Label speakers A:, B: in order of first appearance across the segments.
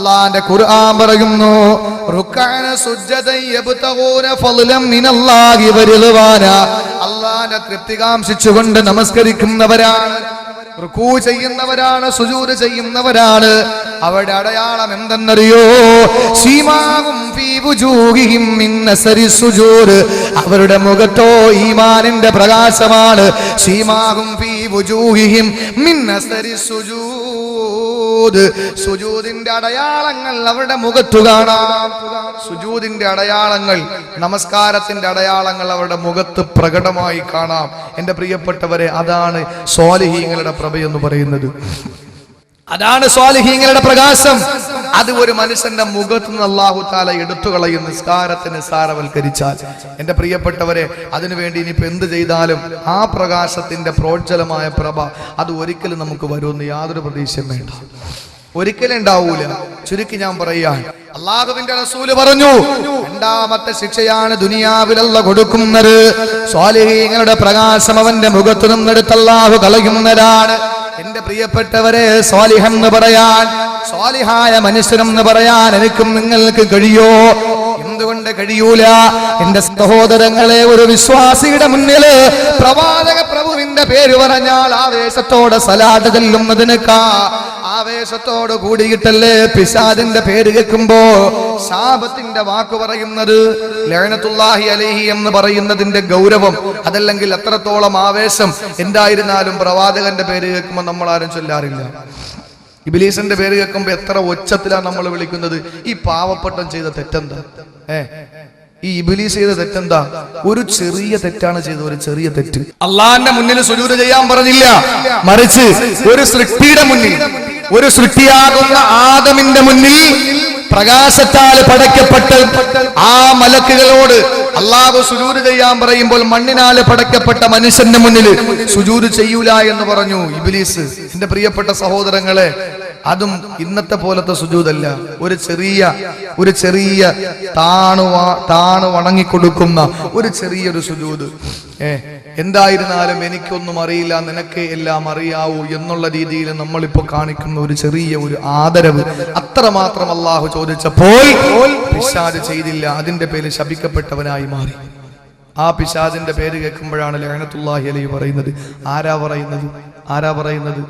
A: അള്ളാന്റെ ഖുർആൻ പറയുന്നു റുക്അന സുജ്ജദൻ യബ്തഗൂന ഫളലൻ മിനല്ലാഹി വറിദ്വാന. അള്ളാന്റെ തൃപ്തി കാംക്ഷിച്ചുകൊണ്ട് നമസ്കരിക്കുന്നവരാണ്, റുകൂ ചെയ്യുന്നവരാണ്, സുജൂദ് ചെയ്യുന്നവരാണ്. അവരുടെ അടയാളം എന്തെന്നറിയോ? സീമാഹും ഫീ വുജൂഹിഹിം മിൻ അസരി സുജൂദ്. അവരുടെ മുഖത്തോ ഈമാനിന്റെ പ്രകാശമാണ്. സീമാഹും ഫീ വുജൂഹിഹിം മിൻ അസരി സുജൂദ്. സുജൂദിന്റെ അടയാളങ്ങൾ അവരുടെ മുഖത്തു കാണാം. സുജൂദിന്റെ അടയാളങ്ങൾ, നമസ്കാരത്തിന്റെ അടയാളങ്ങൾ അവരുടെ മുഖത്ത് പ്രകടമായി കാണാം. എന്റെ പ്രിയപ്പെട്ടവരെ, അതാണ് സ്വാലിഹീങ്ങളുടെ പ്രഭ എന്ന് പറയുന്നത്. അതാണ് സ്വാലിഹീങ്ങളുടെ പ്രകാശം. അത് ഒരു മനുഷ്യന്റെ മുഖത്ത് നിന്ന് അല്ലാഹു തആല എടുത്തു കളയും നിസ്കാരത്തിന് നിസ്സാരവൽക്കരിച്ചാൽ. എന്റെ പ്രിയപ്പെട്ടവരെ, അതിനുവേണ്ടി ഇനിയിപ്പോ എന്ത് ചെയ്താലും ആ പ്രകാശത്തിന്റെ പ്രോജ്വലമായ പ്രഭ അത് ഒരിക്കലും നമുക്ക് വരുമെന്ന് യാതൊരു പ്രതീക്ഷയും വേണ്ട, ഒരിക്കലും ഉണ്ടാവൂല. ചുരുക്കി ഞാൻ പറയാൻ, അല്ലാഹുവിന്റെ റസൂല് പറഞ്ഞു, രണ്ടാമത്തെ ശിക്ഷയാണ് ദുനിയാവിൽ അല്ലാഹു കൊടുക്കുന്നത്. സ്വാലിഹീങ്ങളുടെ പ്രകാശം അവന്റെ മുഖത്ത് നിന്നെടുത്ത് അല്ലാഹു കളയുന്നതാണ്. എന്റെ പ്രിയപ്പെട്ടവരെ, സ്വാലിഹൻ എന്ന് പറയാൻ, സ്വാലിഹായ മനുഷ്യനെന്ന് പറയാൻ എനിക്കും നിങ്ങൾക്ക് കഴിയോ? എന്തുകൊണ്ട് കഴിയൂല? എന്റെ സഹോദരങ്ങളെ, ഒരു വിശ്വാസിയുടെ മുന്നില് പ്രവാചക പ്രഭുവിന്റെ പേര് പറഞ്ഞാൽ ആവേശത്തോടെ സലാത്ത് ചെല്ലുന്നതിനേക്കാ ആവേശത്തോട് കൂടിയിട്ടല്ലേ പിശാചിന്റെ പേര് കേൾക്കുമ്പോ ശാപത്തിന്റെ വാക്ക് പറയുന്നത്? ലഅനത്തുല്ലാഹി അലൈഹി എന്ന് പറയുന്നതിന്റെ ഗൗരവം, അതല്ലെങ്കിൽ എത്രത്തോളം ആവേശം എന്തായിരുന്നാലും പ്രവാചകന്റെ പേര് കേൾക്കുമ്പോൾ നമ്മൾ ആരും ചൊല്ലാറില്ല. ഇബ്ലീസിന്റെ പേര് കേൾക്കുമ്പോ എത്ര ഒച്ചത്തിലാണ് നമ്മൾ വിളിക്കുന്നത്. ഈ പാവപ്പെട്ടൻ ചെയ്ത തെറ്റെന്താ? ഈ ഇബ്ലീസ് ചെയ്ത തെറ്റെന്താ? ഒരു ചെറിയ തെറ്റാണ് ചെയ്തത്, ഒരു ചെറിയ തെറ്റ്. അള്ളാന്റെ മുന്നിൽ സുജൂദ് ചെയ്യാൻ പറഞ്ഞില്ല, മറിച്ച് ഒരു സൃഷ്ടിയുടെ മുന്നിൽ, ഒരു സൃഷ്ടിയാകുന്ന ആദമിന്റെ മുന്നിൽ പ്രകാശത്താൽ പടയ്ക്കപ്പെട്ട ആ മലക്കുകളോട് അല്ലാഹു സുജൂദ് ചെയ്യാൻ പറയുമ്പോൾ മണ്ണിനാൽ പടയ്ക്കപ്പെട്ട മനുഷ്യന്റെ മുന്നിൽ സുജൂദ് ചെയ്യൂല എന്ന് പറഞ്ഞു ഇബ്ലീസ്. എന്റെ പ്രിയപ്പെട്ട സഹോദരങ്ങളെ, അതും ഇന്നത്തെ പോലത്തെ സുജൂദല്ല. ഒരു ചെറിയ താണു വണങ്ങിക്കൊടുക്കുന്ന ഒരു ചെറിയൊരു സുജൂദ്. എന്തായിരുന്നാലും എനിക്കൊന്നും അറിയില്ല, നിനക്ക് എല്ലാം അറിയാവൂ എന്നുള്ള രീതിയിൽ നമ്മളിപ്പോ കാണിക്കുന്ന ഒരു ചെറിയ ഒരു ആദരവ്, അത്രമാത്രം അല്ലാഹു ചോദിച്ചപ്പോൾ പിശാച് ചെയ്തില്ല. അതിന്റെ പേര് ശപിക്കപ്പെട്ടവനായി മാറി. ആ പിശാചിന്റെ പേര് കേൾക്കുമ്പോഴാണ് ലഅനത്തുല്ലാഹി അലൈഹി പറയുന്നത്. ആരാ പറയുന്നത്?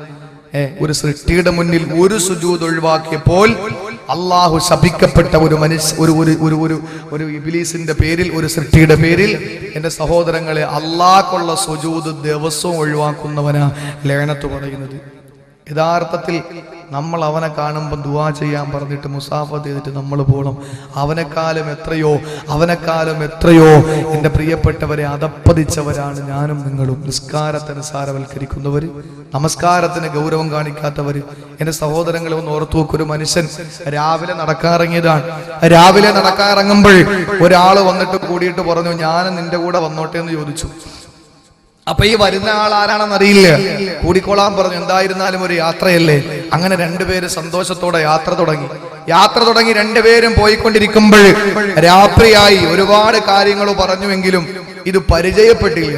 A: ഒരു സൃഷ്ടിയുടെ മുന്നിൽ ഒരു സുജൂദ് ഒഴിവാക്കിയപ്പോൾ അല്ലാഹു ശപിക്കപ്പെട്ട ഒരു ഒരു ഇബ്ലീസിന്റെ പേരിൽ, ഒരു സൃഷ്ടിയുടെ പേരിൽ. എന്റെ സഹോദരങ്ങളെ, അല്ലാഹുള്ള സുജൂദ് ദിവസവും ഒഴിവാക്കുന്നവനാ ലഅനത്ത് പറയുന്നത്. യഥാർത്ഥത്തിൽ നമ്മൾ അവനെ കാണുമ്പോൾ ദുആ ചെയ്യാൻ പറഞ്ഞിട്ട് മുസാഫത്ത് ചെയ്തിട്ട് നമ്മൾ പോകണം. അവനെക്കാലം എത്രയോ എൻ്റെ പ്രിയപ്പെട്ടവരെ അധപ്പതിച്ചവരാണ് ഞാനും നിങ്ങളും. നിസ്കാരത്തെ നിസ്സാരവൽക്കരിക്കുന്നവർ, നമസ്കാരത്തിന് ഗൗരവം കാണിക്കാത്തവർ. എൻ്റെ സഹോദരങ്ങളെ ഒന്ന് ഓർത്തു നോക്ക്. ഒരു മനുഷ്യൻ രാവിലെ നടക്കാനിറങ്ങിയതാണ്. രാവിലെ നടക്കാനിറങ്ങുമ്പോൾ ഒരാൾ വന്നിട്ട് കൂടിയിട്ട് പറഞ്ഞു, ഞാൻ നിന്റെ കൂടെ വന്നോട്ടെ എന്ന് ചോദിച്ചു. അപ്പൊ ഈ വരുന്ന ആൾ ആരാണെന്ന് അറിയില്ല. കൂടിക്കോളാൻ പറഞ്ഞു. എന്തായിരുന്നാലും ഒരു യാത്രയല്ലേ. അങ്ങനെ രണ്ടുപേര് സന്തോഷത്തോടെ യാത്ര തുടങ്ങി. രണ്ടുപേരും പോയിക്കൊണ്ടിരിക്കുമ്പോൾ രാത്രിയായി. ഒരുപാട് കാര്യങ്ങൾ പറഞ്ഞുവെങ്കിലും ഇത് പരിചയപ്പെട്ടില്ല.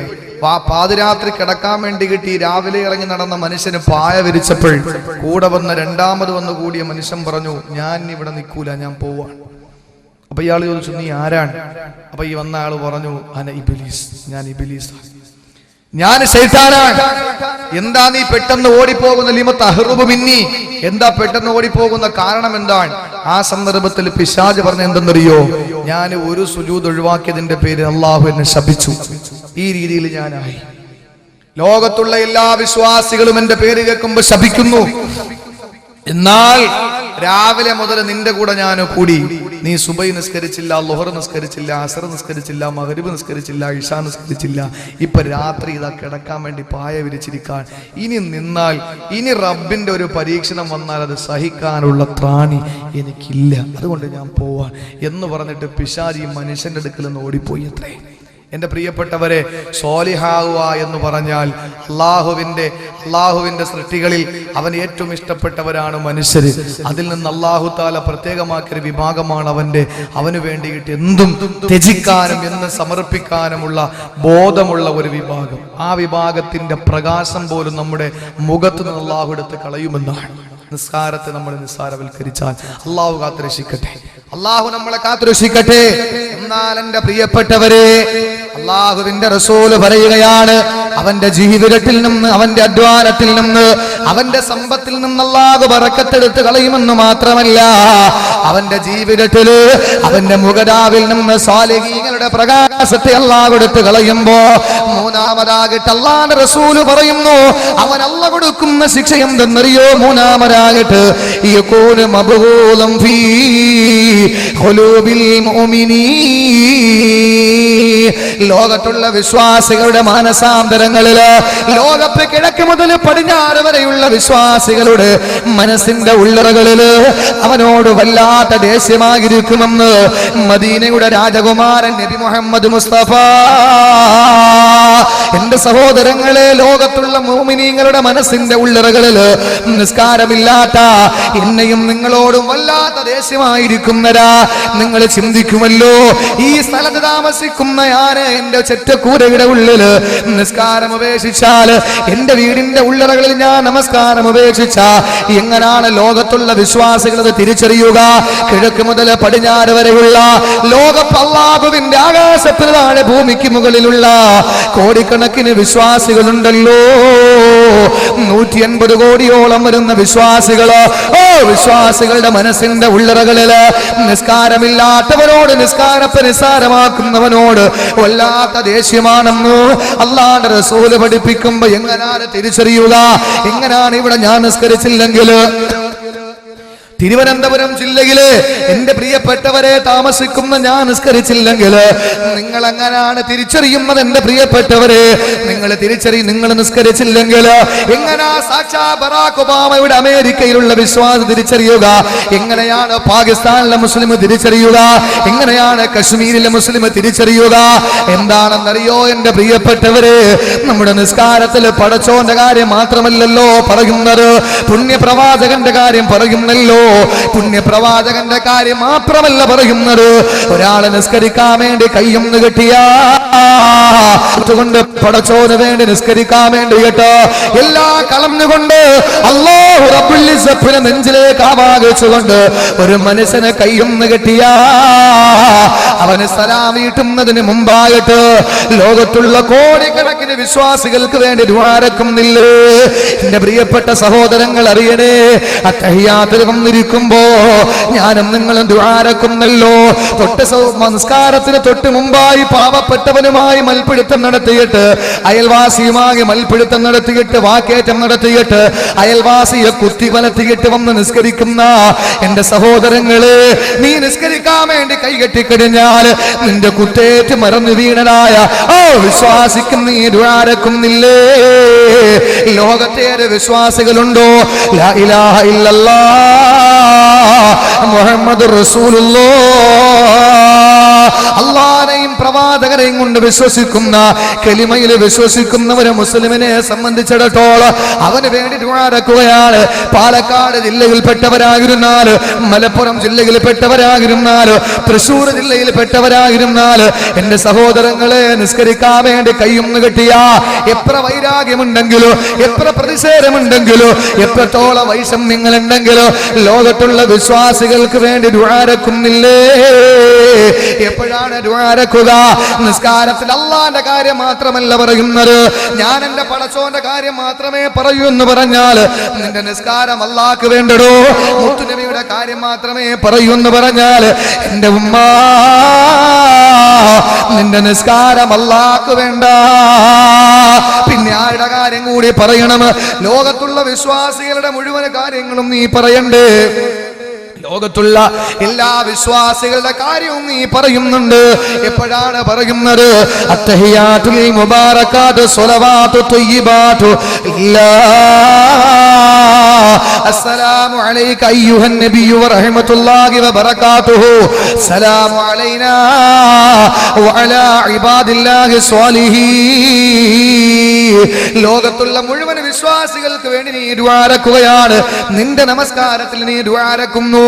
A: പാതിരാത്രി കിടക്കാൻ വേണ്ടി കിട്ടി രാവിലെ ഇറങ്ങി നടന്ന മനുഷ്യന് പായ വിരിച്ചപ്പോൾ കൂടെ രണ്ടാമത് വന്ന് കൂടിയ മനുഷ്യൻ പറഞ്ഞു, ഞാൻ ഇവിടെ നിൽക്കൂല, ഞാൻ പോവാണ്. അപ്പൊ ഇയാൾ ചോദിച്ചു, നീ ആരാണ്? അപ്പൊ ഈ വന്ന ആള് പറഞ്ഞു, അന ഇബ്ലീസ്, ഞാൻ ഇബ്ലീസ്, ഞാൻ ശൈത്താനാണ്. എന്താ നീ പെട്ടെന്ന് ഓടിപ്പോകുന്ന? ലിമ തഹ്റുബു മിന്നി, എന്താ പെട്ടെന്ന് ഓടിപ്പോകുന്ന കാരണം എന്താണ്? ആ സന്ദർഭത്തിൽ പിശാച് പറഞ്ഞ എന്തെന്നറിയോ? ഞാൻ ഒരു സുജൂദ് ഒഴിവാക്കിയതിന്റെ പേരിൽ അല്ലാഹു എന്നെ ശപിച്ചു. ഈ രീതിയിൽ ഞാനായി. ലോകത്തുള്ള എല്ലാ വിശ്വാസികളും എന്റെ പേര് കേൾക്കുമ്പോൾ ശപിക്കുന്നു. എന്നാൽ രാവിലെ മുതൽ നിന്റെ കൂടെ ഞാൻ കൂടി. നീ സുബൈ നിസ്കരിച്ചില്ല, ളുഹർ നിസ്കരിച്ചില്ല, അസർ നിസ്കരിച്ചില്ല, മഗ്രിബ് നിസ്കരിച്ചില്ല, ഇശാ നിസ്കരിച്ചില്ല. ഇപ്പൊ രാത്രി ഇതാ കിടക്കാൻ വേണ്ടി പായ വിരിച്ചിരിക്കാൻ. ഇനി നിന്നാൽ, ഇനി റബ്ബിന്റെ ഒരു പരീക്ഷണം വന്നാൽ അത് സഹിക്കാനുള്ള ത്രാണി എനിക്കില്ല, അതുകൊണ്ട് ഞാൻ പോവാൻ എന്ന് പറഞ്ഞിട്ട് പിശാചി മനുഷ്യന്റെ അടുക്കൽ നിന്ന് ഓടിപ്പോയി. അത്രേ. എൻ്റെ പ്രിയപ്പെട്ടവരെ, സ്വാലിഹാവുക എന്ന് പറഞ്ഞാൽ അള്ളാഹുവിന്റെ സൃഷ്ടികളിൽ അവൻ ഏറ്റവും ഇഷ്ടപ്പെട്ടവരാണ് മനുഷ്യര്. അതിൽ നിന്ന് അല്ലാഹു തആല പ്രത്യേകമാക്കിയ വിഭാഗമാണ് അവന് വേണ്ടിയിട്ട് എന്തും ത്യജിക്കാനും എന്ന് സമർപ്പിക്കാനുമുള്ള ബോധമുള്ള ഒരു വിഭാഗം. ആ വിഭാഗത്തിന്റെ പ്രകാശം പോലും നമ്മുടെ മുഖത്ത് നിന്ന് അല്ലാഹു എടുത്ത് കളയുമെന്നാണ്. നിസ്കാരത്തെ നമ്മൾ നിസ്സാരവൽക്കരിച്ചാൽ അള്ളാഹു കാത്തുരക്ഷിക്കട്ടെ, അള്ളാഹു നമ്മളെ കാത്തുരക്ഷിക്കട്ടെ. എന്നാൽ എന്റെ പ്രിയപ്പെട്ടവരെ, അള്ളാഹുവിന്റെ റസൂല് പറയുകയാണ്, അവന്റെ ജീവിതത്തിൽ നിന്ന്, അവന്റെ അധ്വാനത്തിൽ നിന്ന്, അവന്റെ സമ്പത്തിൽ നിന്ന് അള്ളാഹു ബറക്കത്തെടുത്ത് കളയുമെന്ന് മാത്രമല്ല, അവന്റെ ജീവിതത്തില് അവന്റെ മുഖരാവിൽ നിന്ന് സ്വാലിഹീങ്ങളുടെ പ്രകാശത്തെ അള്ളാഹു എടുത്ത് കളയുമ്പോ മൂന്നാമതാകട്ടെ അള്ളാഹുവിന്റെ റസൂല് പറയുന്നു, അവൻ അള്ളാഹു കൊടുക്കുന്ന ശിക്ഷ എന്തെന്നറിയോ? മൂന്നാമതാകട്ടെ യകൂന മബ്ഗൂലൻ ഫീ ഖുലൂബിൽ മുഅ്മിനീൻ, ലോകത്തുള്ള വിശ്വാസികളുടെ മാനസാന്തരങ്ങളില്, ലോകത്ത് കിഴക്ക് മുതൽ പടിഞ്ഞാറ് വരെയുള്ള വിശ്വാസികളുടെ മനസ്സിന്റെ ഉള്ളറകളില് അവനോട് വല്ലാത്ത ദേഷ്യമായിരിക്കുമെന്ന് മദീനയുടെ രാജകുമാരൻ നബി മുഹമ്മദ് മുസ്തഫ. എന്റെ സഹോദരങ്ങളെ, ലോകത്തുള്ള മുഅ്മിനീങ്ങളുടെ മനസ്സിന്റെ ഉള്ളറകളില് നിസ്കാരമില്ലാത്ത എന്നെയും നിങ്ങളോടും വല്ലാത്ത ദേഷ്യമായിരിക്കുന്നരാ. നിങ്ങൾ ചിന്തിക്കുമല്ലോ, ഈ സ്ഥലത്ത് താമസിക്കുന്ന ഞാന് എന്റെ ചെറ്റക്കൂരയുടെ ഉള്ളില് നിസ്കാരം ഉപേക്ഷിച്ചാൽ, എന്റെ വീടിന്റെ ഉള്ളറകളിൽ ഞാൻ നമസ്കാരം ഉപേക്ഷിച്ച എങ്ങനാണ് ലോകത്തുള്ള വിശ്വാസികൾ അത് തിരിച്ചറിയുക? കിഴക്ക് മുതൽ പടിഞ്ഞാറ് വരെയുള്ള ലോക അല്ലാഹുവിന്റെ ആകാശത്തിന് താഴെ ഭൂമിക്ക് മുകളിലുള്ള കോടിക്കണക്കിന് വിശ്വാസികളുണ്ടല്ലോ, 180 കോടിയോളം വരുന്ന വിശ്വാസികള്. വിശ്വാസികളുടെ മനസ്സിന്റെ ഉള്ളറകളില് നിസ്കാരമില്ലാത്തവനോട്, നിസ്കാരത്തെ നിസ്സാരമാക്കുന്നവനോട് വല്ലാത്ത ദേഷ്യമാണെന്ന് അല്ലാഹുവിന്റെ റസൂല് പഠിപ്പിക്കുമ്പോ എങ്ങനെയാണ് തിരിച്ചറിയുക? എങ്ങനെയാണ് ഇവിടെ ഞാൻ നിസ്കരിച്ചില്ലെങ്കിൽ, തിരുവനന്തപുരം ജില്ലയില് എന്റെ പ്രിയപ്പെട്ടവരെ താമസിക്കുന്ന ഞാൻ നിസ്കരിച്ചില്ലെങ്കിൽ നിങ്ങൾ എങ്ങനെയാണ് തിരിച്ചറിയുന്നത്? എന്റെ പ്രിയപ്പെട്ടവരെ, നിങ്ങൾ നിങ്ങൾ നിസ്കരിച്ചില്ലെങ്കിൽ എങ്ങനെയാ സാക്ഷാ ബറാക് ഒബാമയുടെ അമേരിക്കയിലുള്ള വിശ്വാസം തിരിച്ചറിയുക? എങ്ങനെയാണ് പാകിസ്ഥാനിലെ മുസ്ലിം തിരിച്ചറിയുക? എങ്ങനെയാണ് കശ്മീരിലെ മുസ്ലിം തിരിച്ചറിയുക? എന്താണെന്നറിയോ എന്റെ പ്രിയപ്പെട്ടവരെ, നമ്മുടെ നിസ്കാരത്തിൽ പടച്ചോന്റെ കാര്യം മാത്രമല്ലല്ലോ പറയുന്നത്, പുണ്യപ്രവാചകന്റെ കാര്യം പറയുന്നല്ലോ. പുണ്യപ്രവാചകന്റെ കാര്യം മാത്രമല്ല പറയുന്നത്. ഒരാളെ നിസ്കരിക്കാൻ വേണ്ടി കയ്യൊന്ന് കെട്ടിയാണ്ട് പടച്ചോന് വേണ്ടി നിസ്കരിക്കാൻ വേണ്ടി കേട്ടോ എല്ലാ കളഞ്ഞുകൊണ്ട് അല്ലാഹു റബ്ബുൽ ഇസ്സത്തിനെ നെഞ്ചിലേക്ക് ആവാഹിച്ചുകൊണ്ട് ഒരു മനുഷ്യനെ കയ്യൊന്ന് കെട്ടിയാ അവന് സലാം വീട്ടുന്നതിന് മുമ്പായിട്ട് ലോകത്തുള്ള കോടിക്കണക്കിന് വിശ്വാസികൾക്ക് വേണ്ടി ദുആരക്കുന്നില്ലേ? എന്റെ പ്രിയപ്പെട്ട സഹോദരങ്ങൾ അറിയണേ, അത്തഹിയ്യാത്തിൽ വന്നിരിക്കുമ്പോ ഞാനും നിങ്ങളും ദുആരക്കുന്നല്ലോ. നമസ്കാരത്തിന് തൊട്ട് മുമ്പായി പാവപ്പെട്ടവനുമായി മൽപ്പിടുത്തം നടത്തിയിട്ട്, അയൽവാസിയുമായി മൽപ്പിടുത്തം നടത്തിയിട്ട്, വാക്കേറ്റം നടത്തിയിട്ട്, അയൽവാസിയെ കുത്തി വലത്തിയിട്ട് വന്ന് നിസ്കരിക്കുന്ന എന്റെ സഹോദരങ്ങളെ, നീ നിസ്കരിക്കാൻ വേണ്ടി കൈകെട്ടിക്കഴിഞ്ഞാൽ നിന്റെ കുത്തേറ്റ് മറന്നു വീണനായ വിശ്വാസിക്കും നീ ദുആരക്കുന്നില്ലേ? ലോകത്തേറെ വിശ്വാസികളുണ്ടോ? ലാ ഇലാഹ ഇല്ലല്ലാഹ് മുഹമ്മദുർ റസൂലുള്ളാഹ്, അല്ലാഹുവിനെയും പ്രവാചകരെയും കൊണ്ട് വിശ്വസിക്കുന്ന, കലിമയിൽ വിശ്വസിക്കുന്നവരെ മുസ്ലിമിനെ സംബന്ധിച്ചിടത്തോളം അവന് വേണ്ടി ദുആരക്കുകയാണ്. പാലക്കാട് ജില്ലയിൽപ്പെട്ടവരായിരുന്നാൽ, മലപ്പുറം ജില്ലയിൽപ്പെട്ടവരായിരുന്നാൽ, തൃശ്ശൂർ ജില്ലയിൽപ്പെട്ടവരായിരുന്നാൽ, എന്റെ സഹോദരങ്ങളെ, നിസ്കരിക്കാൻ വേണ്ടി കയ്യൊന്ന് കെട്ടിയാ എത്ര വൈരാഗ്യമുണ്ടെങ്കിലോ, എത്ര പ്രതിഷേധമുണ്ടെങ്കിലോ, എത്രത്തോളം വൈഷമ്യങ്ങളുണ്ടെങ്കിലോ ലോകത്തുള്ള വിശ്വാസികൾക്ക് വേണ്ടി ദുആരക്കുന്നില്ലേ? എപ്പോഴാണ് ദുആരക്കുക? നിസ്കാരത്തിൽ അല്ലാഹുവിന്റെ കാര്യം മാത്രമല്ല പറയുന്നത്, ഞാൻ എന്റെ പടച്ചോന്റെ കാര്യം മാത്രമേ പറയൂ എന്ന് പറഞ്ഞാൽ നിന്റെ നിസ്കാരം അല്ലാഹുവിന് വേണ്ടടോ. മുത്തുനബിയുടെ കാര്യം മാത്രമേ പറയൂ എന്ന് പറഞ്ഞാൽ എന്റെ ഉമ്മ, നിന്റെ നിസ്കാരം അല്ലാഹുവിന് വേണ്ട. പിന്നെ ആരുടെ കാര്യം കൂടി പറയണം? ലോകത്തുള്ള വിശ്വാസികളുടെ മുഴുവൻ കാര്യങ്ങളും നീ പറയണ്ടേ? ലോകത്തുള്ള എല്ലാ വിശ്വാസികളുടെ കാര്യവും നീ പറയുന്നുണ്ട്. എപ്പോഴാണ് പറയുന്നത്? അത്തഹിയാത്തുൽ മുബാറകാത്തു സ്വലവാത്തു ത്വയ്യിബാത്തു അസ്സലാമു അലൈക അയ്യുഹൻ നബിയ്യു വറഹ്മത്തുള്ളാഹി വബറകാതുഹു സലാമു അലൈനാ വഅലാ ഇബാദില്ലാഹി സ്വാലിഹീൻ. ലോകത്തുള്ള മുഴുവൻ വിശ്വാസികൾക്ക് വേണ്ടി നീ ദുആരക്കുകയാണ്. നിന്റെ നമസ്കാരത്തിൽ നീ ദുആരക്കുന്നു.